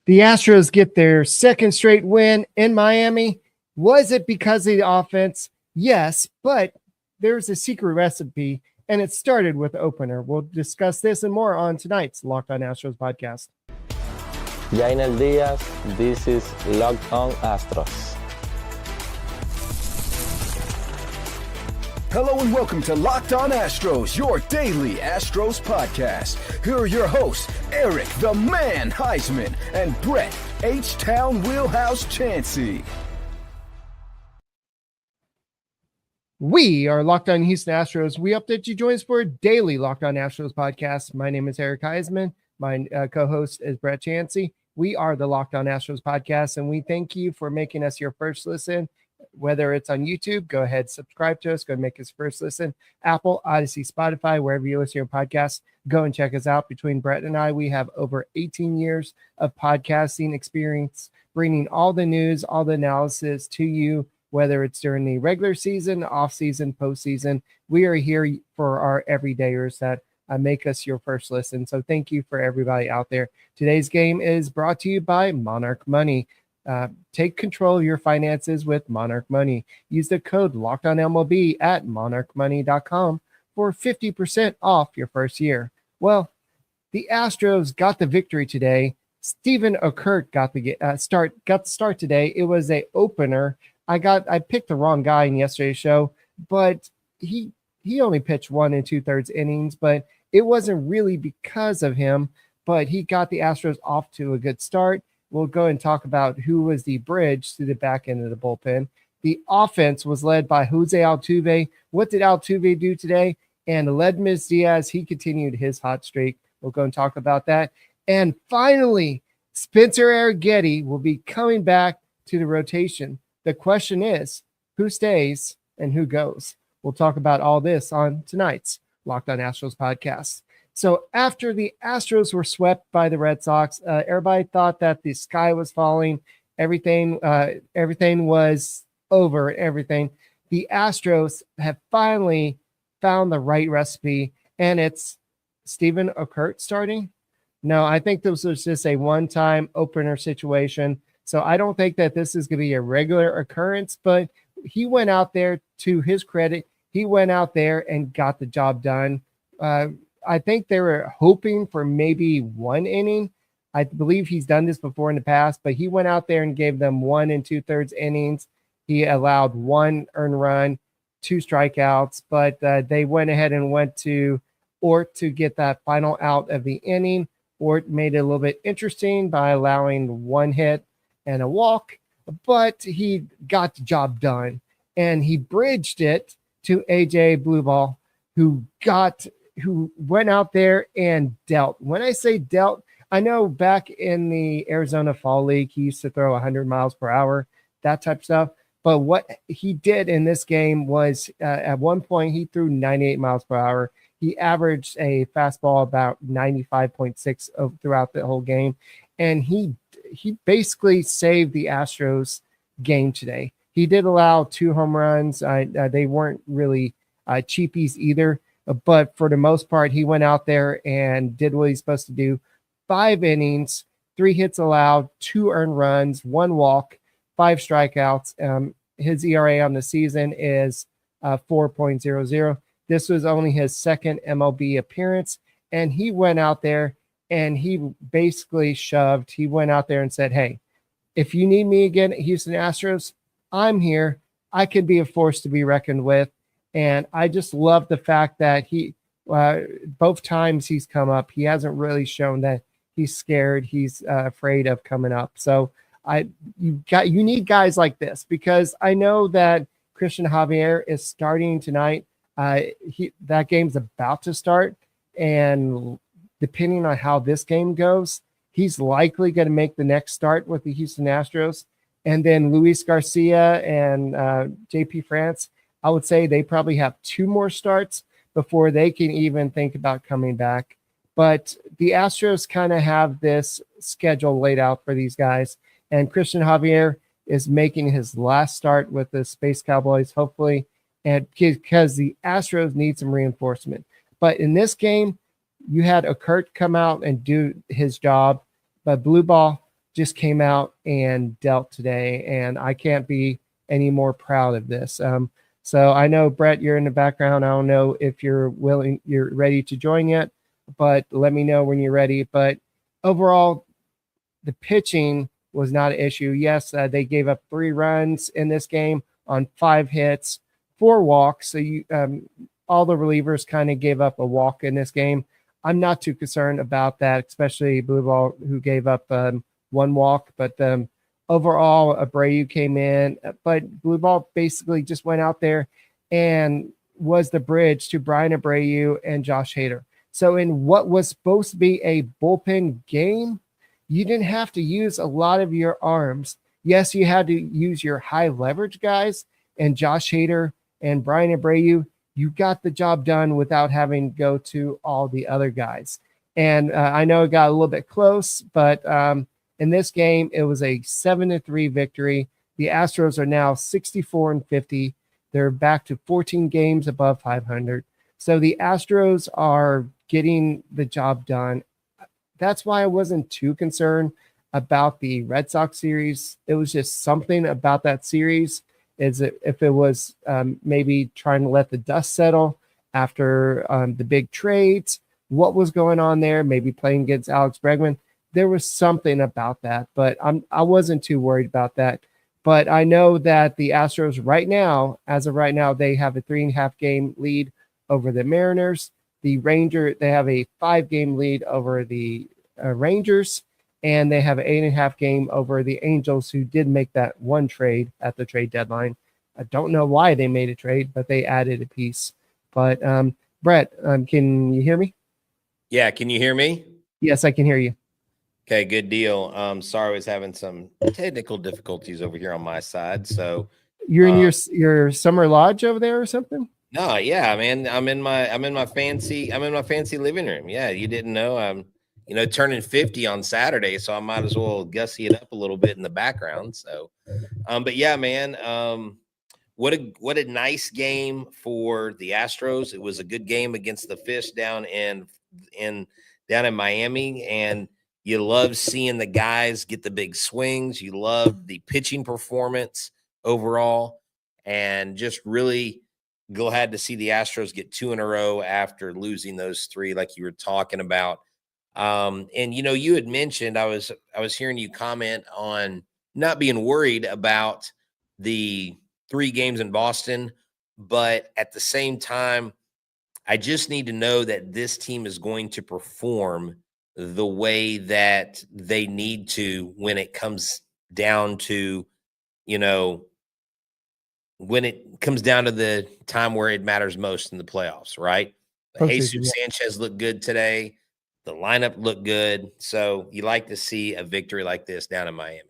The Astros get their second straight win in Miami. Was it because of the offense? Yes, but there's a secret recipe, and it started with the opener. We'll discuss this and more on tonight's Locked On Astros podcast. Jainel Diaz, this is Locked On Astros. Hello and welcome to Locked On Astros, your daily Astros podcast. Here are your hosts, Eric the Man Huysman and Brett H-Town Wheelhouse Chancey. We are Locked On Houston Astros. We hope that you join us for a daily Locked On Astros podcast. My name is Eric Huysman. My co-host is Brett Chancey. We are the Locked On Astros podcast, and we thank you for making us your first listen. Whether it's on YouTube, go ahead, subscribe to us. Go and make us first listen. Apple, Odyssey, Spotify, wherever you listen to your podcasts, go and check us out. Between Brett and I, we have over 18 years of podcasting experience, bringing all the news, all the analysis to you, whether it's during the regular season, off-season, postseason. We are here for our everydayers that make us your first listen. So thank you for everybody out there. Today's game is brought to you by Monarch Money. Take control of your finances with Monarch Money. Use the code LOCKEDONMLB at monarchmoney.com for 50% off your first year. Well, the Astros got the victory today. Steven Okert got the start today. It was a opener. I picked the wrong guy in yesterday's show, but he only pitched 1 2/3 innings, but it wasn't really because of him, but he got the Astros off to a good start. We'll go and talk about who was the bridge to the back end of the bullpen. The offense was led by Jose Altuve. What did Altuve do today? And Aledmys Diaz, he continued his hot streak. We'll go and talk about that. And finally, Spencer Arrighetti will be coming back to the rotation. The question is, who stays and who goes? We'll talk about all this on tonight's Locked On Astros podcast. So after the Astros were swept by the Red Sox, everybody thought that the sky was falling. Everything was over. The Astros have finally found the right recipe, and it's Steven Okert starting. No, I think this was just a one-time opener situation. So I don't think that this is going to be a regular occurrence, but he went out there, to his credit, he went out there and got the job done. I think they were hoping for maybe 1 inning. I believe he's done this before in the past, but he went out there and gave them 1 2/3 innings. He allowed 1 earned run, 2 strikeouts, but they went ahead and went to Ort to get that final out of the inning. Ort made it a little bit interesting by allowing 1 hit and a walk, but he got the job done, and he bridged it to AJ Blubaugh, who went out there and dealt. When I say dealt, I know back in the Arizona Fall League, he used to throw 100 miles per hour, that type of stuff. But what he did in this game was at one point, he threw 98 miles per hour. He averaged a fastball about 95.6 throughout the whole game. And he basically saved the Astros game today. He did allow 2 home runs. They weren't really cheapies either. But for the most part, he went out there and did what he's supposed to do. 5 innings, 3 hits allowed, 2 earned runs, 1 walk, 5 strikeouts. His ERA on the season is 4.00. This was only his second MLB appearance, and he went out there and he basically shoved. He went out there and said, hey, if you need me again at Houston Astros, I'm here. I could be a force to be reckoned with. And I just love the fact that he, both times he's come up, he hasn't really shown that he's scared. He's afraid of coming up. So you need guys like this, because I know that Christian Javier is starting tonight. That game's about to start, and depending on how this game goes, he's likely going to make the next start with the Houston Astros. And then Luis Garcia and JP France, I would say they probably have 2 more starts before they can even think about coming back. But the Astros kind of have this schedule laid out for these guys. And Christian Javier is making his last start with the Space Cowboys, hopefully, and because the Astros need some reinforcement. But in this game, you had Okert come out and do his job, but Blubaugh just came out and dealt today, and I can't be any more proud of this. So I know, Brett, you're in the background. I don't know if you're ready to join yet, but let me know when you're ready. But overall, the pitching was not an issue. Yes, they gave up 3 runs in this game on 5 hits, 4 walks. So all the relievers kind of gave up a walk in this game. I'm not too concerned about that, especially Blubaugh, who gave up 1 walk. But overall, Abreu came in, but Blubaugh basically just went out there and was the bridge to Brian Abreu and Josh Hader. So in what was supposed to be a bullpen game, you didn't have to use a lot of your arms. Yes, you had to use your high leverage guys, and Josh Hader and Brian Abreu, you got the job done without having to go to all the other guys. And I know it got a little bit close, but in this game, it was a 7-3 victory. The Astros are now 64-50. They're back to 14 games above 500. So the Astros are getting the job done. That's why I wasn't too concerned about the Red Sox series. It was just something about that series. If it was maybe trying to let the dust settle after the big trades, what was going on there, maybe playing against Alex Bregman. There was something about that, but I wasn't too worried about that. But I know that the Astros as of right now, they have a 3.5 game lead over the Mariners. They have a 5-game lead over the Rangers, and they have an 8.5 game over the Angels, who did make that 1 trade at the trade deadline. I don't know why they made a trade, but they added a piece. But Brett, can you hear me? Yeah, can you hear me? Yes, I can hear you. Okay, good deal. Sorry, I was having some technical difficulties over here on my side. So you're in your summer lodge over there or something? No, yeah, man. I'm in my fancy living room. Yeah, you didn't know I'm turning 50 on Saturday, so I might as well gussy it up a little bit in the background. So but yeah, man, what a nice game for the Astros. It was a good game against the Fish down in Miami, and you love seeing the guys get the big swings. You love the pitching performance overall, and just really glad to see the Astros get 2 in a row after losing those 3, like you were talking about. And you had mentioned, I was hearing you comment on not being worried about the 3 games in Boston, but at the same time, I just need to know that this team is going to perform the way that they need to when it comes down to, when it comes down to the time where it matters most in the playoffs, right? Jesus Sanchez looked good today. The lineup looked good. So you like to see a victory like this down in Miami.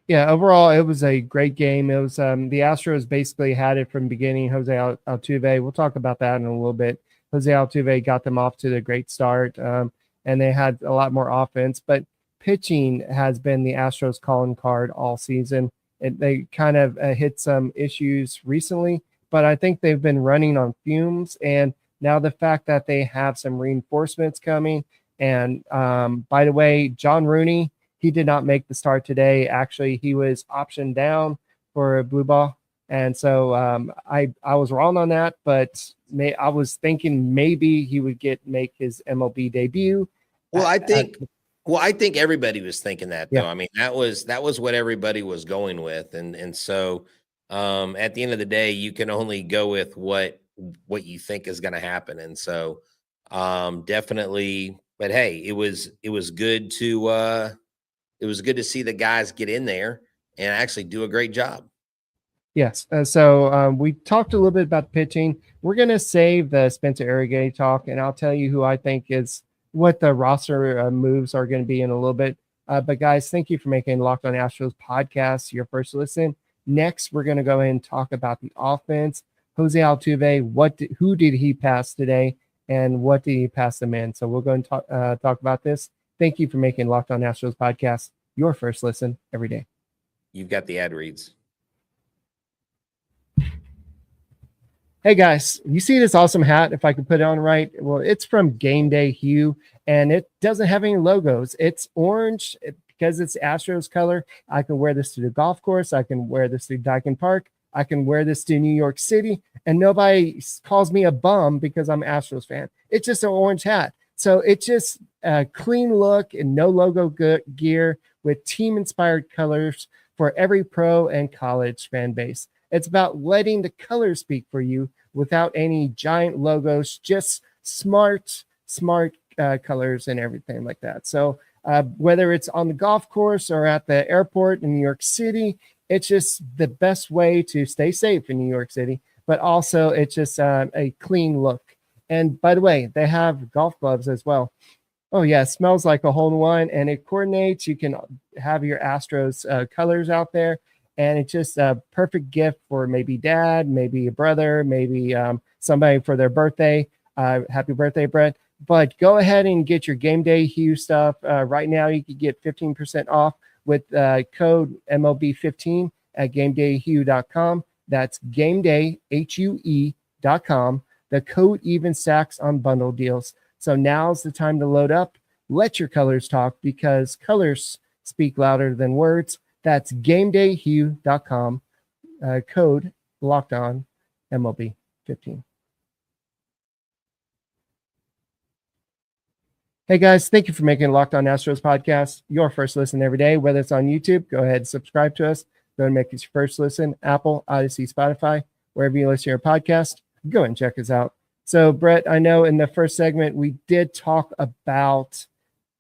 Yeah, overall, it was a great game. It was the Astros basically had it from the beginning. Jose Altuve, we'll talk about that in a little bit. Jose Altuve got them off to the great start, and they had a lot more offense. But pitching has been the Astros calling card all season. They kind of hit some issues recently, but I think they've been running on fumes. And now the fact that they have some reinforcements coming. And by the way, John Rooney, he did not make the start today. Actually, he was optioned down for Blubaugh. And so I was wrong on that, but I was thinking maybe he would make his MLB debut. Well, I think everybody was thinking that, though. Yeah. I mean, that was what everybody was going with. And so at the end of the day, you can only go with what you think is going to happen. And so definitely, but hey, it was good to see the guys get in there and actually do a great job. Yes. So we talked a little bit about pitching. We're going to save the Spencer Arrighetti talk, and I'll tell you who I think is what the roster moves are going to be in a little bit. But guys, thank you for making Locked On Astros podcast your first listen. Next, we're going to go ahead and talk about the offense. Jose Altuve, who did he pass today, and what did he pass them in? So we'll go and talk about this. Thank you for making Locked On Astros podcast your first listen every day. You've got the ad reads. Hey guys, you see this awesome hat? If I can put it on right, well, it's from Game Day Hue, and it doesn't have any logos. It's orange, because it's Astros color, I can wear this to the golf course. I can wear this to Dyken Park. I can wear this to New York City, and nobody calls me a bum because I'm an Astros fan. It's just an orange hat. So it's just a clean look and no logo gear with team-inspired colors for every pro and college fan base. It's about letting the colors speak for you without any giant logos, just smart colors and everything like that. So whether it's on the golf course or at the airport in New York City, it's just the best way to stay safe in New York City, but also it's just a clean look. And by the way, they have golf gloves as well. Oh yeah, it smells like a hole-in-one, and it coordinates. You can have your Astros colors out there, and it's just a perfect gift for maybe dad, maybe a brother, maybe somebody for their birthday. Happy birthday, Brett. But go ahead and get your Game Day Hue stuff. Right now, you can get 15% off with code MLB15 at GameDayHue.com. That's GameDayHue.com. The code even stacks on bundle deals. So now's the time to load up. Let your colors talk, because colors speak louder than words. That's GameDayHue.com. Code locked on MLB15. Hey guys, thank you for making Locked On Astros podcast your first listen every day. Whether it's on YouTube, go ahead and subscribe to us. Go and make it your first listen. Apple, Odyssey, Spotify, wherever you listen to your podcast, go ahead and check us out. So, Brett, I know in the first segment we did talk about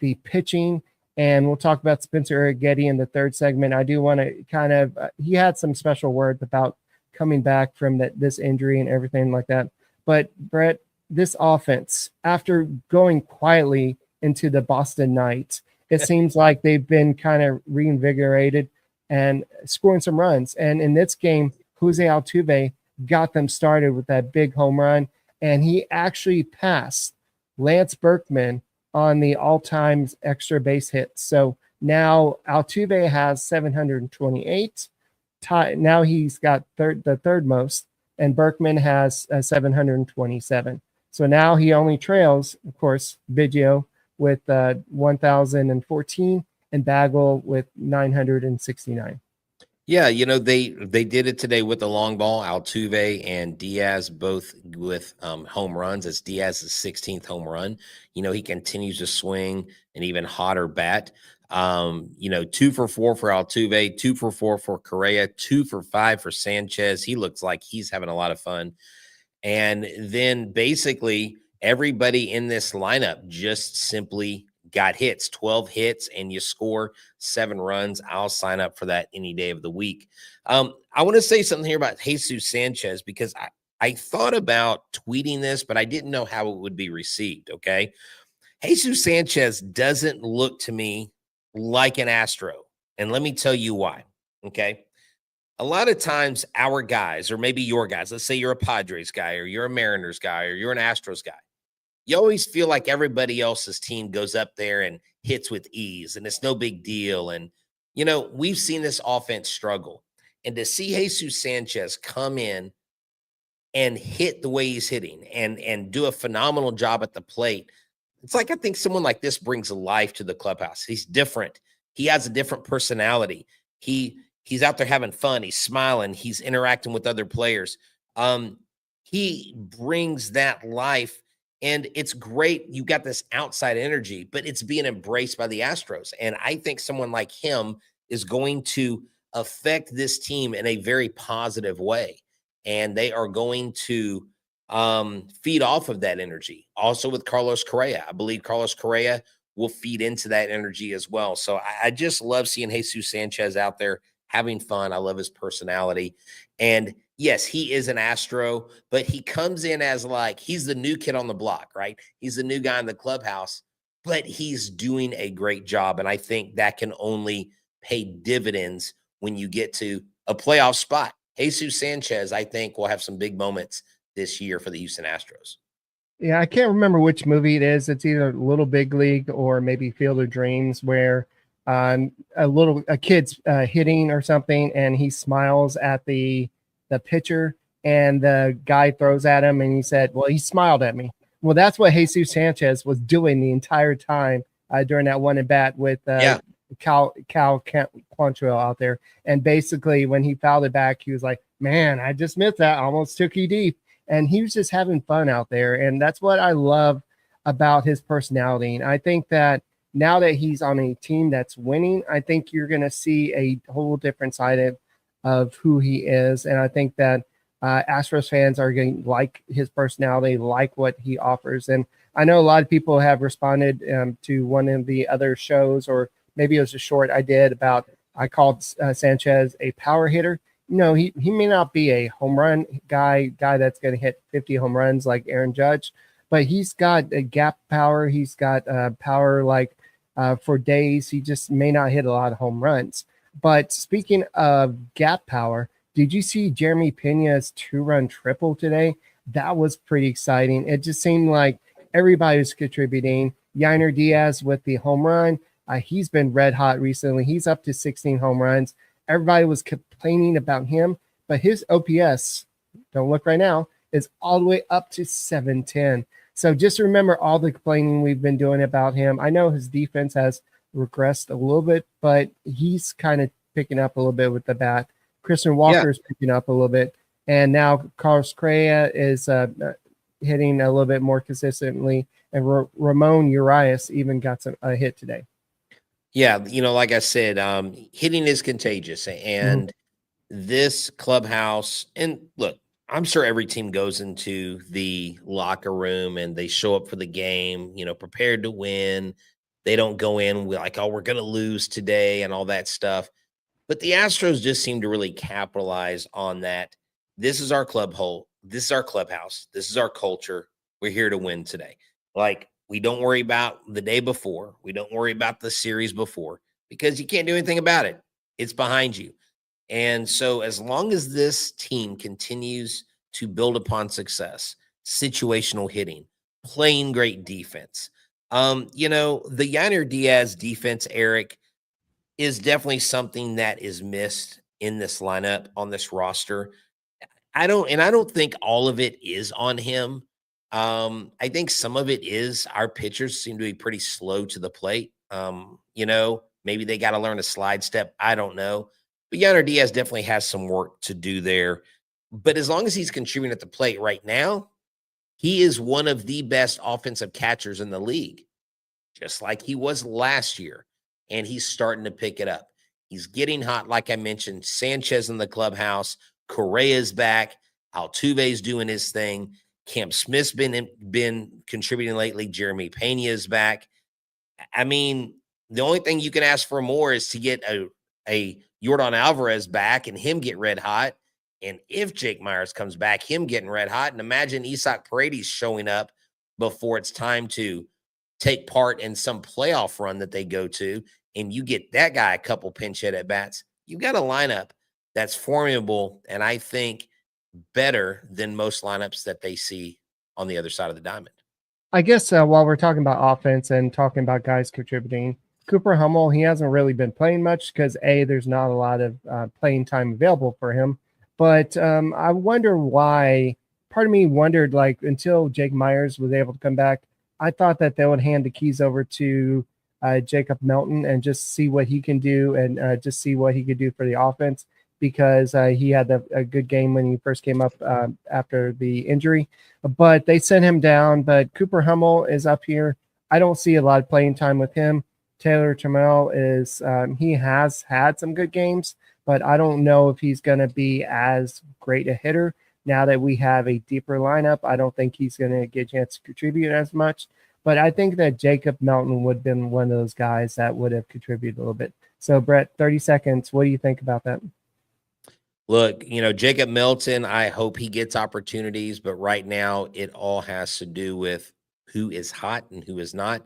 the pitching, and we'll talk about Spencer Arrighetti in the third segment. I do want to kind of he had some special words about coming back from this injury and everything like that. But, Brett, this offense, after going quietly into the Boston night, it seems like they've been kind of reinvigorated and scoring some runs. And in this game, Jose Altuve got them started with that big home run, and he actually passed Lance Berkman on the all-time extra base hits. So now Altuve has 728. Now he's got the third most, and Berkman has 727. So now he only trails, of course, Biggio with 1,014 and Bagel with 969. Yeah, they did it today with the long ball. Altuve and Diaz both with home runs. It's Diaz's 16th home run. He continues to swing an even hotter bat. 2 for 4 for Altuve, 2 for 4 for Correa, 2 for 5 for Sanchez. He looks like he's having a lot of fun. And then basically everybody in this lineup just simply got hits, 12 hits, and you score 7 runs. I'll sign up for that any day of the week. I want to say something here about Jesus Sanchez, because I thought about tweeting this, but I didn't know how it would be received, okay? Jesus Sanchez doesn't look to me like an Astro, and let me tell you why, okay? A lot of times our guys, or maybe your guys, let's say you're a Padres guy, or you're a Mariners guy, or you're an Astros guy, you always feel like everybody else's team goes up there and hits with ease, and it's no big deal. And, we've seen this offense struggle. And to see Jesus Sanchez come in and hit the way he's hitting and do a phenomenal job at the plate, it's like I think someone like this brings life to the clubhouse. He's different. He has a different personality. He's out there having fun. He's smiling. He's interacting with other players. He brings that life. And it's great. You got this outside energy, but it's being embraced by the Astros. And I think someone like him is going to affect this team in a very positive way. And they are going to feed off of that energy. Also with Carlos Correa, I believe Carlos Correa will feed into that energy as well. So I just love seeing Jesus Sanchez out there having fun. I love his personality. And yes, he is an Astro, but he comes in as like he's the new kid on the block, right? He's the new guy in the clubhouse, but he's doing a great job. And I think that can only pay dividends when you get to a playoff spot. Jesus Sanchez, I think, will have some big moments this year for the Houston Astros. Yeah, I can't remember which movie it is. It's either Little Big League or maybe Field of Dreams, where a kid's hitting or something, and he smiles at the pitcher, and the guy throws at him, and he said, well, he smiled at me. Well, that's what Jesus Sanchez was doing the entire time during that one at bat with Cal Quantrill out there. And basically, when he fouled it back, he was like, man, I just missed that. Almost took you deep. And he was just having fun out there. And that's what I love about his personality. And I think that now that he's on a team that's winning, I think you're going to see a whole different side of who he is. And I think that Astros fans are going to like his personality, like what he offers. And I know a lot of people have responded to one of the other shows, or maybe it was a short I did about, I called Sanchez a power hitter. No, he may not be a home run guy that's going to hit 50 home runs like Aaron Judge, but he's got a gap power. He's got power like for days. He just may not hit a lot of home runs. But speaking of gap power, did you see Jeremy Pena's 2-run triple today? That was pretty exciting. It just seemed like everybody was contributing. Yainer Diaz with the home run. He's been red hot recently. He's up to 16 home runs. Everybody was complaining about him, but his OPS, don't look right now, is all the way up to 710. So just remember all the complaining we've been doing about him. I know his defense has regressed a little bit, but he's kind of picking up a little bit with the bat. Christian Walker is picking up a little bit. And now Carlos Correa is hitting a little bit more consistently. And Ramon Urias even got a hit today. Yeah, like I said, hitting is contagious. And this clubhouse, and look, I'm sure every team goes into the locker room and they show up for the game, prepared to win. They don't go in like, oh, we're going to lose today and all that stuff. But the Astros just seem to really capitalize on that. This is our club hole. This is our clubhouse. This is our culture. We're here to win today. Like, we don't worry about the day before. We don't worry about the series before because you can't do anything about it. It's behind you. And so as long as this team continues to build upon success, situational hitting, playing great defense, the Yainer Diaz defense, Eric, is definitely something that is missed in this lineup on this roster. I don't think all of it is on him. I think some of it is our pitchers seem to be pretty slow to the plate. Maybe they got to learn a slide step. I don't know. But Yainer Diaz definitely has some work to do there. But as long as he's contributing at the plate right now, he is one of the best offensive catchers in the league, just like he was last year. And he's starting to pick it up. He's getting hot, like I mentioned. Sanchez in the clubhouse. Correa's back. Altuve's doing his thing. Cam Smith's been contributing lately. Jeremy Pena is back. I mean, the only thing you can ask for more is to get a Yordan Alvarez back and him get red hot. And if Jake Myers comes back, him getting red hot. And imagine Isaac Paredes showing up before it's time to take part in some playoff run that they go to, and you get that guy a couple pinch hit at bats. You've got a lineup that's formidable, and I think better than most lineups that they see on the other side of the diamond. I guess while we're talking about offense and talking about guys contributing, Cooper Hummel, he hasn't really been playing much because there's not a lot of playing time available for him. But I wonder why. Part of me wondered, like, until Jake Myers was able to come back, I thought that they would hand the keys over to Jacob Melton and just see what he can do and just see what he could do for the offense, because he had a good game when he first came up after the injury. But they sent him down. But Cooper Hummel is up here. I don't see a lot of playing time with him. Taylor Trammell is he has had some good games, but I don't know if he's going to be as great a hitter. Now that we have a deeper lineup, I don't think he's going to get a chance to contribute as much. But I think that Jacob Melton would have been one of those guys that would have contributed a little bit. So, Brett, 30 seconds. What do you think about that? Look, Jacob Melton, I hope he gets opportunities, but right now it all has to do with who is hot and who is not.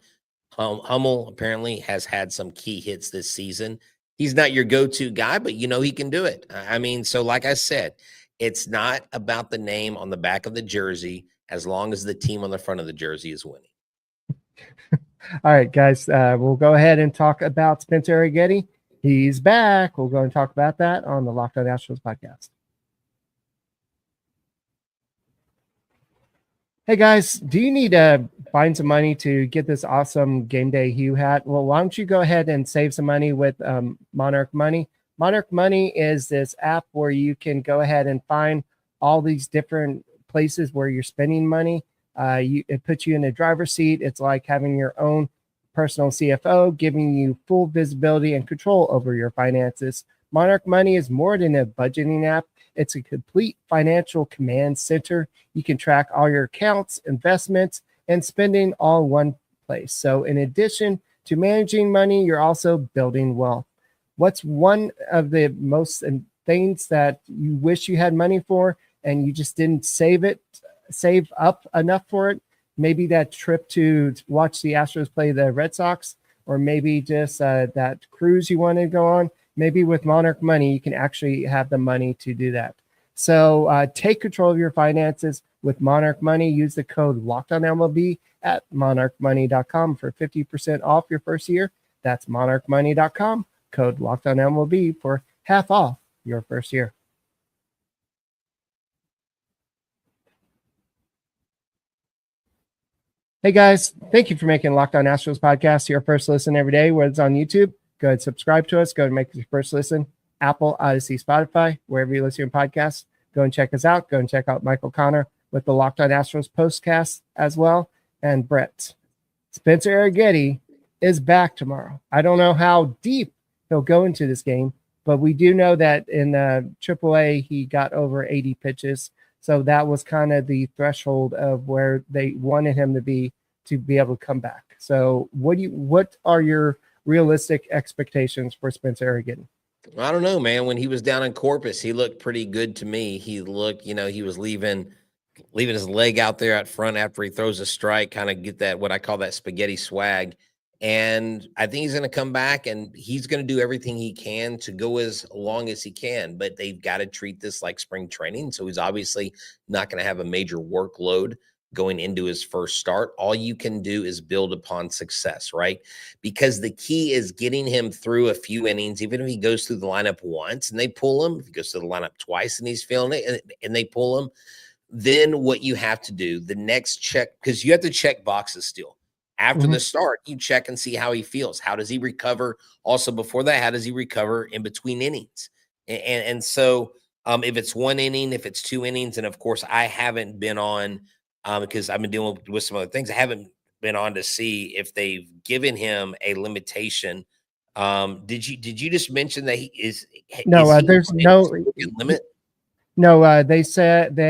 Hummel apparently has had some key hits this season. He's not your go-to guy, but he can do it. I mean, so like I said, it's not about the name on the back of the jersey as long as the team on the front of the jersey is winning. All right, guys, we'll go ahead and talk about Spencer Arrighetti. He's back. We'll go and talk about that on the Locked On Astros podcast. Hey guys, do you need to find some money to get this awesome game day Hue hat? Well, why don't you go ahead and save some money with Monarch Money? Monarch Money is this app where you can go ahead and find all these different places where you're spending money. It puts you in a driver's seat. It's like having your own personal CFO, giving you full visibility and control over your finances. Monarch Money is more than a budgeting app. It's a complete financial command center. You can track all your accounts, investments, and spending all in one place. So in addition to managing money, you're also building wealth. What's one of the most things that you wish you had money for and you just didn't save up enough for it? Maybe that trip to watch the Astros play the Red Sox, or maybe just that cruise you want to go on. Maybe with Monarch Money, you can actually have the money to do that. So take control of your finances with Monarch Money. Use the code LOCKEDONMLB at monarchmoney.com for 50% off your first year. That's monarchmoney.com, code LOCKEDONMLB for half off your first year. Hey guys, thank you for making Locked On Astros podcast your first listen every day, whether it's on YouTube. Go ahead, subscribe to us. Go ahead and make your first listen. Apple, Odyssey, Spotify, wherever you listen to your podcasts. Go and check us out. Go and check out Michael Connor with the Locked On Astros postcast as well. And Brett. Spencer Arrighetti is back tomorrow. I don't know how deep he'll go into this game, but we do know that in AAA, he got over 80 pitches. So that was kind of the threshold of where they wanted him to be able to come back. So what are your realistic expectations for Spencer Arrighetti? I don't know, man. When he was down in Corpus, he looked pretty good to me. He looked, he was leaving his leg out there at front after he throws a strike, kind of get that, what I call that spaghetti swag. And I think he's going to come back and he's going to do everything he can to go as long as he can, but they've got to treat this like spring training. So he's obviously not going to have a major workload going into his first start. All you can do is build upon success, right? Because the key is getting him through a few innings, even if he goes through the lineup once and they pull him, if he goes through the lineup twice and he's feeling it and they pull him, then what you have to do, the next check, because you have to check boxes still. After the start, you check and see how he feels. How does he recover? Also, before that, how does he recover in between innings? And so if it's one inning, if it's 2 innings, and of course, I haven't been on because I've been dealing with some other things. I haven't been on to see if they've given him a limitation. Did you just mention that he is? No, there's no limit. No, they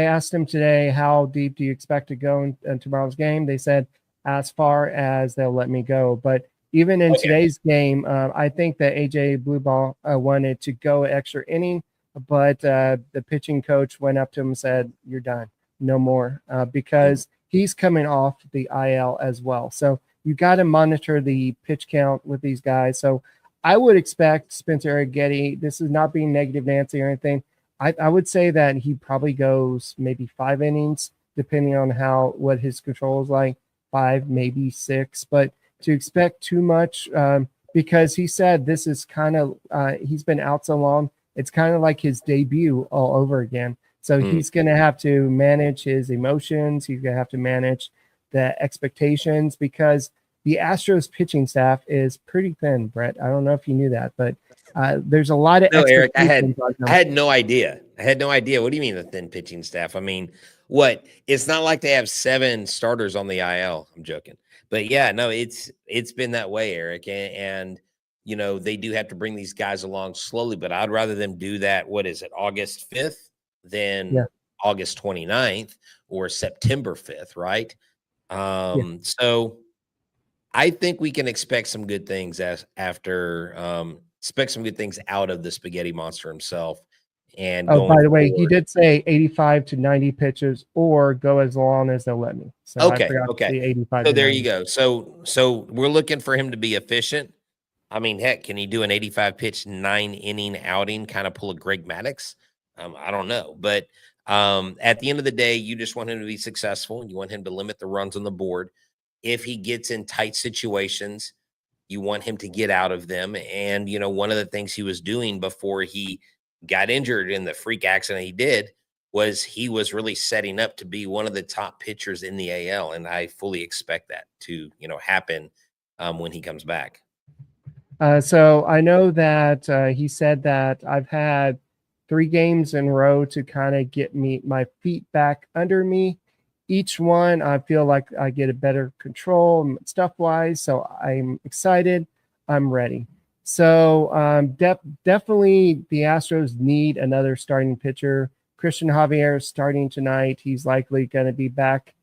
asked him today, how deep do you expect to go in tomorrow's game? They said, as far as they'll let me go. But even in today's game, I think that AJ Blubaugh wanted to go extra inning, but the pitching coach went up to him and said, "You're done, no more," because he's coming off the IL as well. So you got to monitor the pitch count with these guys. So I would expect Spencer Arrighetti, this is not being negative Nancy or anything, I would say that he probably goes maybe 5 innings, depending on what his control is like. 5, maybe 6, but to expect too much because he said this is kind of he's been out so long, it's kind of like his debut all over again. So he's going to have to manage his emotions. He's going to have to manage the expectations because the Astros pitching staff is pretty thin, Brett. I don't know if you knew that, but there's a lot of Eric, I had no idea. What do you mean the thin pitching staff? I mean, what? It's not like they have 7 starters on the IL. I'm joking. But yeah, no, it's been that way, Eric. And they do have to bring these guys along slowly, but I'd rather them do that. What is it? August 5th than August 29th or September 5th. Right. So I think we can expect some good things expect some good things out of the spaghetti monster himself. And by the way, he did say 85 to 90 pitches or go as long as they'll let me. So okay. The 85 so there you go. So we're looking for him to be efficient. I mean, heck, can he do an 85 pitch 9 inning outing, kind of pull a Greg Maddux? I don't know. But at the end of the day, you just want him to be successful. You want him to limit the runs on the board. If he gets in tight situations, you want him to get out of them. And, one of the things he was doing before he got injured in the freak accident he did was he was really setting up to be one of the top pitchers in the AL, and I fully expect that to happen when he comes back. So I know that he said that I've had 3 games in a row to kind of get my feet back under me. Each one, I feel like I get a better control stuff wise. So I'm excited. I'm ready. So definitely the Astros need another starting pitcher. Christian Javier is starting tonight. He's likely going to be back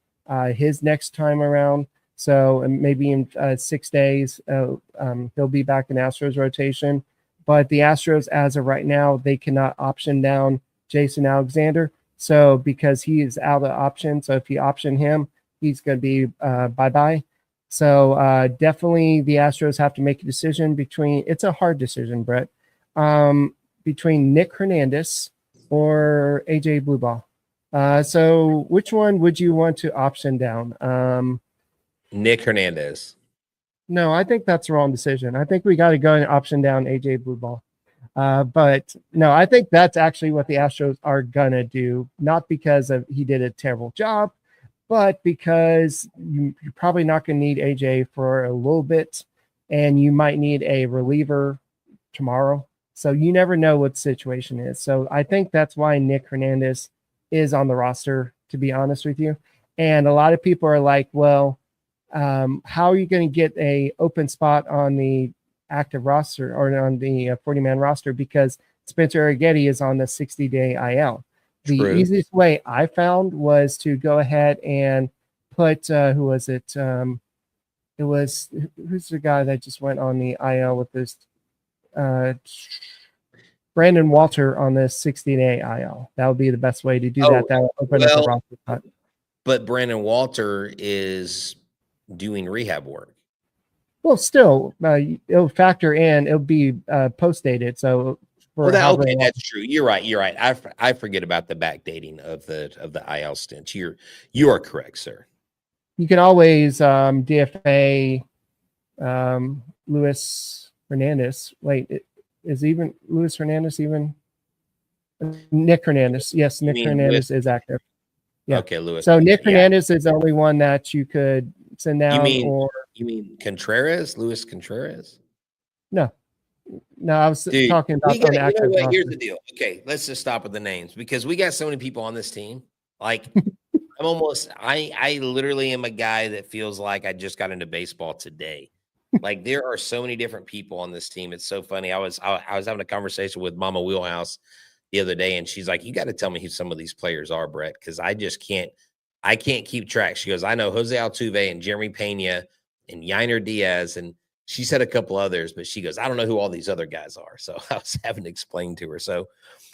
his next time around. So maybe in 6 days, he'll be back in Astros rotation. But the Astros, as of right now, they cannot option down Jason Alexander. So because he is out of option, so if you option him, he's going to be bye-bye. So definitely the Astros have to make a decision between – it's a hard decision, Brett, between Nick Hernandez or AJ Blubaugh. So which one would you want to option down? Nick Hernandez. No, I think that's the wrong decision. I think we got to go and option down AJ Blubaugh. But no, I think that's actually what the Astros are going to do, not because he did a terrible job, but because you're probably not going to need AJ for a little bit, and you might need a reliever tomorrow. So you never know what the situation is. So I think that's why Nick Hernandez is on the roster, to be honest with you. And a lot of people are like, well, how are you going to get a open spot on the active roster or on the 40-man roster, because Spencer Arrighetti is on the 60-day IL. The True. easiest way I found was to go ahead and put who was it? Who's the guy that just went on the IL with this Brandon Walter on the 60-day IL. That would be the best way to do that. That would open up a roster spot. But Brandon Walter is doing rehab work. Well, still, it'll factor in. It'll be post-dated. So, that's true. You're right. I forget about the backdating of the IL stint. You are correct, sir. You can always DFA Luis Hernandez. Wait, is even Luis Hernandez even? Nick Hernandez. Yes, Nick Hernandez is active. Yeah. Okay, Luis. So Nick Hernandez is the only one that you could send down. You mean Contreras? Luis Contreras? No, I was talking about on the active roster. Here's the deal. Okay, let's just stop with the names, because we got so many people on this team. Like, I literally am a guy that feels like I just got into baseball today. Like, there are so many different people on this team. It's so funny. I was having a conversation with Mama Wheelhouse the other day, and she's like, you got to tell me who some of these players are, Brett, because I can't keep track. She goes, I know Jose Altuve and Jeremy Pena and Yainer Diaz, and she said a couple others, but she goes, I don't know who all these other guys are. So I was having to explain to her. So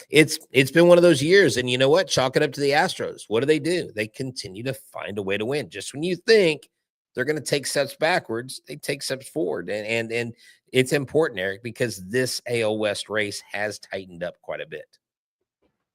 it's been one of those years, and you know what? Chalk it up to the Astros. What do? They continue to find a way to win. Just when you think they're going to take steps backwards, they take steps forward. And it's important, Eric, because this AL West race has tightened up quite a bit.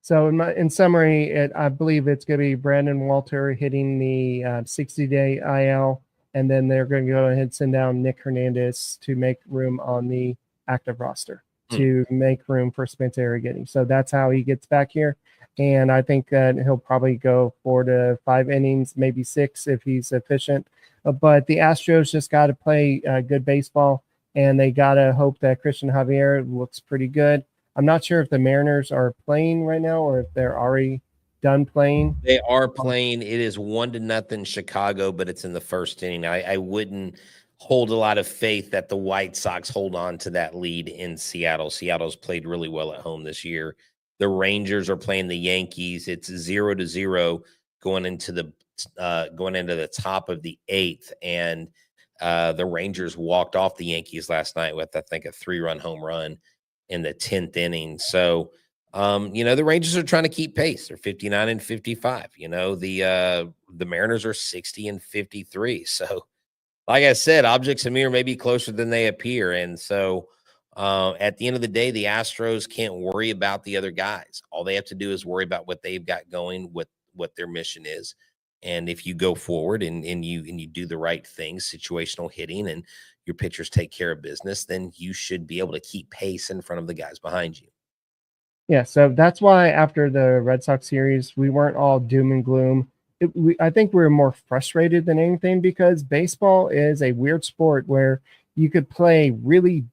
So in summary, I believe it's going to be Brandon Walter hitting the 60-day IL, and then they're going to go ahead and send down Nick Hernandez to make room on the active roster, to make room for Spencer Arrighetti. So that's how he gets back here. And I think that he'll probably go 4 to 5 innings, maybe 6 if he's efficient. But the Astros just got to play good baseball, and they got to hope that Christian Javier looks pretty good. I'm not sure if the Mariners are playing right now or if they're already done playing. They are playing. It is 1-0 Chicago, but it's in the first inning. I wouldn't hold a lot of faith that the White Sox hold on to that lead in Seattle. Seattle's played really well at home this year. The Rangers are playing the Yankees. It's 0-0 going into the top of the 8th, and the Rangers walked off the Yankees last night with, I think, a 3-run home run in the 10th inning. So, the Rangers are trying to keep pace. They're 59-55. The Mariners are 60-53. So, like I said, objects in the mirror may be closer than they appear. And so, at the end of the day, the Astros can't worry about the other guys. All they have to do is worry about what they've got going, what their mission is. And if you go forward and you do the right things, situational hitting, and your pitchers take care of business, then you should be able to keep pace in front of the guys behind you. Yeah, so that's why after the Red Sox series, we weren't all doom and gloom. I think we were more frustrated than anything because baseball is a weird sport where you could play really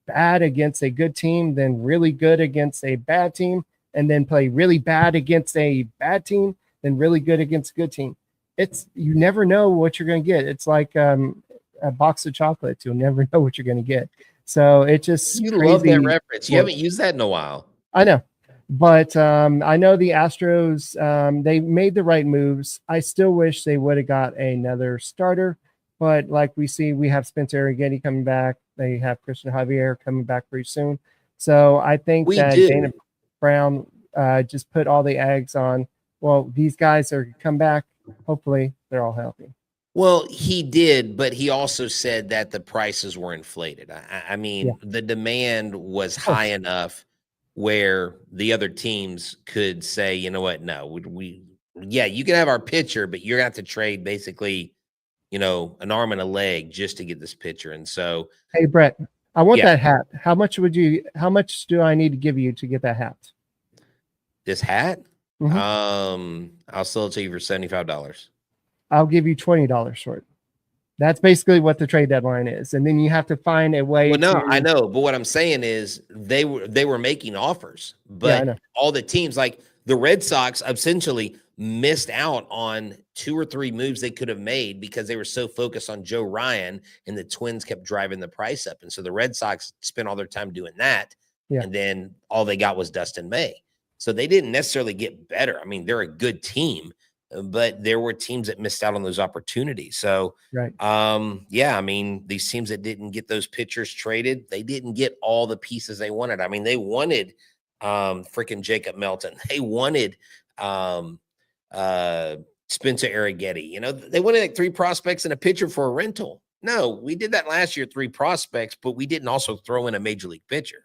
bad against a good team, then really good against a bad team, and then play really bad against a bad team, then really good against a good team. You never know what you're going to get. It's like a box of chocolates. You'll never know what you're going to get. So it's just You crazy. love that reference. You haven't used that in a while. I know. But I know the Astros, they made the right moves. I still wish they would have got another starter. But like we see, we have Spencer Arrighetti coming back. They have Christian Javier coming back pretty soon. So I think Dana Brown just put all the eggs on, well, these guys are come back. Hopefully they're all healthy. Well, he did, but he also said that the prices were inflated. I mean, the demand was high enough where the other teams could say, you know what, no, you can have our pitcher, but you're going to have to trade basically, you know, an arm and a leg just to get this pitcher. And so, hey, Brett, I want that hat. How much do I need to give you to get that hat? This hat? I'll sell it to you for $75. I'll give you $20 for it. That's basically what the trade deadline is. And then you have to find a way. Well, no, I know. But what I'm saying is they were making offers, but all the teams, like the Red Sox, essentially missed out on 2 or 3 moves they could have made because they were so focused on Joe Ryan, and the Twins kept driving the price up. And so the Red Sox spent all their time doing that. And then all they got was Dustin May. So they didn't necessarily get better. I mean, they're a good team, but there were teams that missed out on those opportunities. So, I mean, these teams that didn't get those pitchers traded, they didn't get all the pieces they wanted. I mean, they wanted freaking Jacob Melton. They wanted Spencer Arrighetti. You know, they wanted like 3 prospects and a pitcher for a rental. No, we did that last year, 3 prospects, but we didn't also throw in a major league pitcher.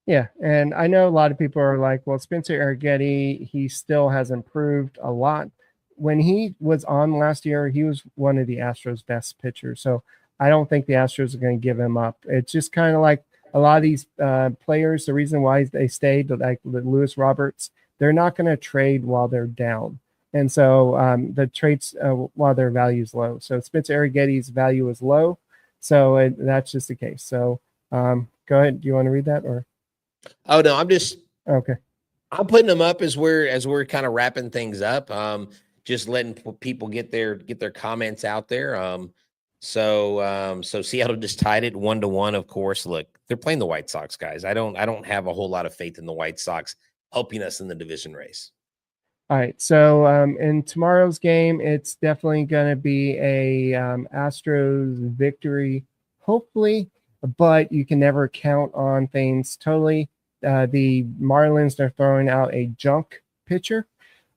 Yeah, and I know a lot of people are like, well, Spencer Arrighetti, he still has improved a lot. When he was on last year, he was one of the Astros' best pitchers. So I don't think the Astros are going to give him up. It's just kind of like a lot of these players, the reason why they stayed, like Lewis Roberts, they're not going to trade while they're down. And so the trades while their value is low. So Spencer Arrighetti's value is low. So that's just the case. So go ahead. Do you want to read that or? Oh no, I'm just okay. I'm putting them up as we're kind of wrapping things up. Just letting people get their comments out there. So Seattle just tied it 1-1. Of course, look, they're playing the White Sox, guys. I don't have a whole lot of faith in the White Sox helping us in the division race. All right. So in tomorrow's game, it's definitely going to be a Astros victory, hopefully, but you can never count on things totally. The Marlins are throwing out a junk pitcher.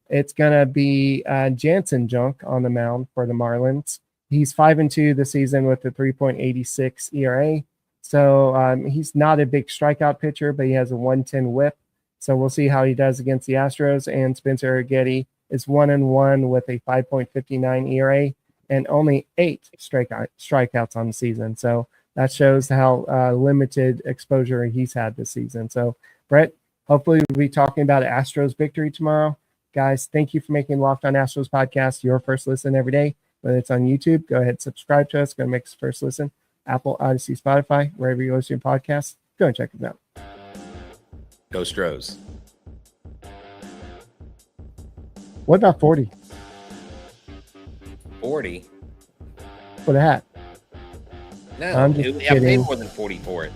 It's going to be Jansen Junk on the mound for the Marlins. He's 5-2 this season with a 3.86 ERA. So he's not a big strikeout pitcher, but he has a 110 whip. So we'll see how he does against the Astros. And Spencer Arrighetti is 1-1 with a 5.59 ERA and only 8 strikeouts on the season. So that shows how limited exposure he's had this season. So, Brett, hopefully we'll be talking about an Astros victory tomorrow. Guys, thank you for making Locked On Astros podcast your first listen every day. Whether it's on YouTube, go ahead and subscribe to us. Go and make us first listen. Apple, Odyssey, Spotify, wherever you listen to your podcasts. Go and check us out. Go Stros. What about 40? 40? For the hat. No, I'm just I paid more than 40 for it.